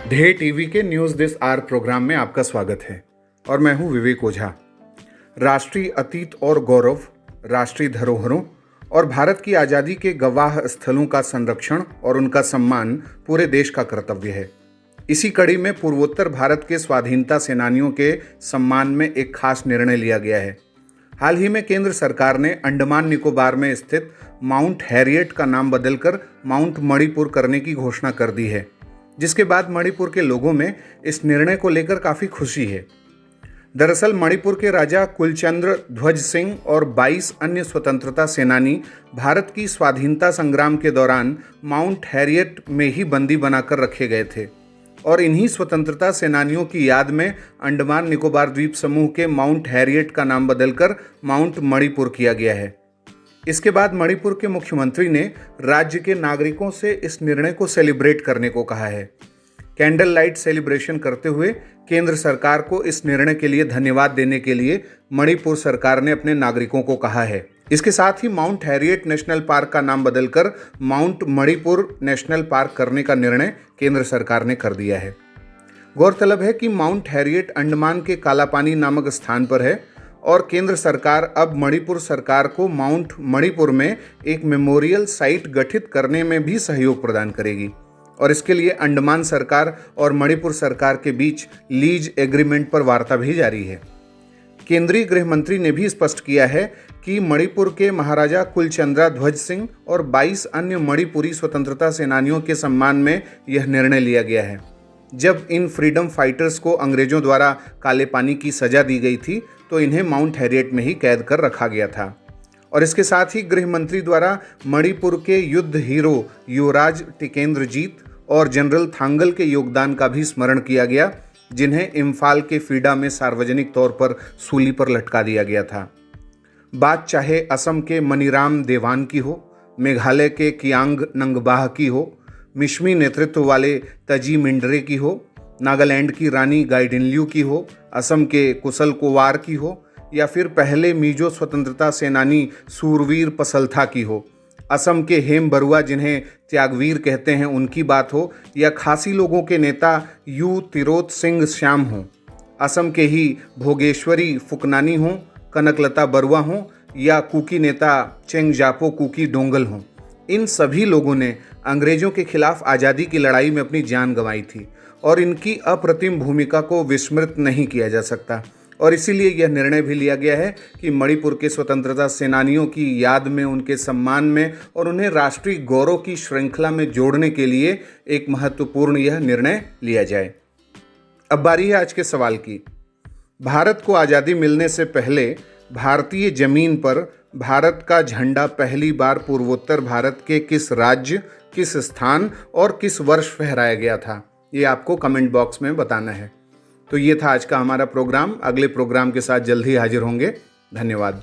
ढे TV के news this are programme में आपका स्वागत है और मैं हूं विवेक ओझा। राष्ट्रीय अतीत और गौरव, राष्ट्रीय धरोहरों और भारत की आज़ादी के गवाह स्थलों का संरक्षण और उनका सम्मान पूरे देश का कर्तव्य है। इसी कड़ी में पूर्वोत्तर भारत के स्वाधीनता सेनानियों के सम्मान में एक खास निर्णय लिया गया है। हाल ही में केंद्र सरकार ने अंडमान निकोबार में स्थित माउंट हैरियट का नाम बदलकर माउंट मणिपुर करने की घोषणा कर दी है, जिसके बाद मणिपुर के लोगों में इस निर्णय को लेकर काफ़ी खुशी है। दरअसल मणिपुर के राजा कुलचंद्र ध्वज सिंह और 22 अन्य स्वतंत्रता सेनानी भारत की स्वाधीनता संग्राम के दौरान माउंट हैरियट में ही बंदी बनाकर रखे गए थे और इन्हीं स्वतंत्रता सेनानियों की याद में अंडमान निकोबार द्वीप समूह के माउंट हैरियट का नाम बदलकर माउंट मणिपुर किया गया है। इसके बाद मणिपुर के मुख्यमंत्री ने राज्य के नागरिकों से इस निर्णय को सेलिब्रेट करने को कहा है। कैंडल लाइट सेलिब्रेशन करते हुए केंद्र सरकार को इस निर्णय के लिए धन्यवाद देने के लिए मणिपुर सरकार ने अपने नागरिकों को कहा है। इसके साथ ही माउंट हैरियट नेशनल पार्क का नाम बदलकर माउंट मणिपुर नेशनल पार्क करने का निर्णय केंद्र सरकार ने कर दिया है। गौरतलब है कि माउंट हैरियट अंडमान के कालापानी नामक स्थान पर है और केंद्र सरकार अब मणिपुर सरकार को माउंट मणिपुर में एक मेमोरियल साइट गठित करने में भी सहयोग प्रदान करेगी और इसके लिए अंडमान सरकार और मणिपुर सरकार के बीच लीज एग्रीमेंट पर वार्ता भी जारी है। केंद्रीय गृह मंत्री ने भी स्पष्ट किया है कि मणिपुर के महाराजा कुलचंद्रा ध्वज सिंह और 22 अन्य मणिपुरी स्वतंत्रता सेनानियों के सम्मान में यह निर्णय लिया गया है। जब इन फ्रीडम फाइटर्स को अंग्रेजों द्वारा काले पानी की सजा दी गई थी तो इन्हें माउंट हैरियट में ही कैद कर रखा गया था। और इसके साथ ही गृह मंत्री द्वारा मणिपुर के युद्ध हीरो युवराज टिकेंद्रजीत और जनरल थांगल के योगदान का भी स्मरण किया गया, जिन्हें इम्फाल के फीडा में सार्वजनिक तौर पर सूली पर लटका दिया गया था। बात चाहे असम के मनीराम देवान की हो, मेघालय के कियांग नंगबाह की हो, मिशमी नेतृत्व वाले तजी मिंडरे की हो, नागालैंड की रानी गाइडिनल्यू की हो, असम के कुशल कुवार की हो या फिर पहले मिजो स्वतंत्रता सेनानी सूरवीर पसलथा की हो, असम के हेम बरुआ जिन्हें त्यागवीर कहते हैं उनकी बात हो या खासी लोगों के नेता यू तिरोत सिंह श्याम हों, असम के ही भोगेश्वरी फुकनानी हों, कनकलता बरुआ हों या कुकी नेता चेंगजापो कुकी डोंगल हों, इन सभी लोगों ने अंग्रेजों के खिलाफ आज़ादी की लड़ाई में अपनी जान गंवाई थी और इनकी अप्रतिम भूमिका को विस्मृत नहीं किया जा सकता। और इसीलिए यह निर्णय भी लिया गया है कि मणिपुर के स्वतंत्रता सेनानियों की याद में, उनके सम्मान में और उन्हें राष्ट्रीय गौरव की श्रृंखला में जोड़ने के लिए एक महत्वपूर्ण यह निर्णय लिया जाए। अब बारी है आज के सवाल की। भारत को आज़ादी मिलने से पहले भारतीय जमीन पर भारत का झंडा पहली बार पूर्वोत्तर भारत के किस राज्य, किस स्थान और किस वर्ष फहराया गया था? ये आपको कमेंट बॉक्स में बताना है। तो ये था आज का हमारा प्रोग्राम। अगले प्रोग्राम के साथ जल्द ही हाजिर होंगे। धन्यवाद।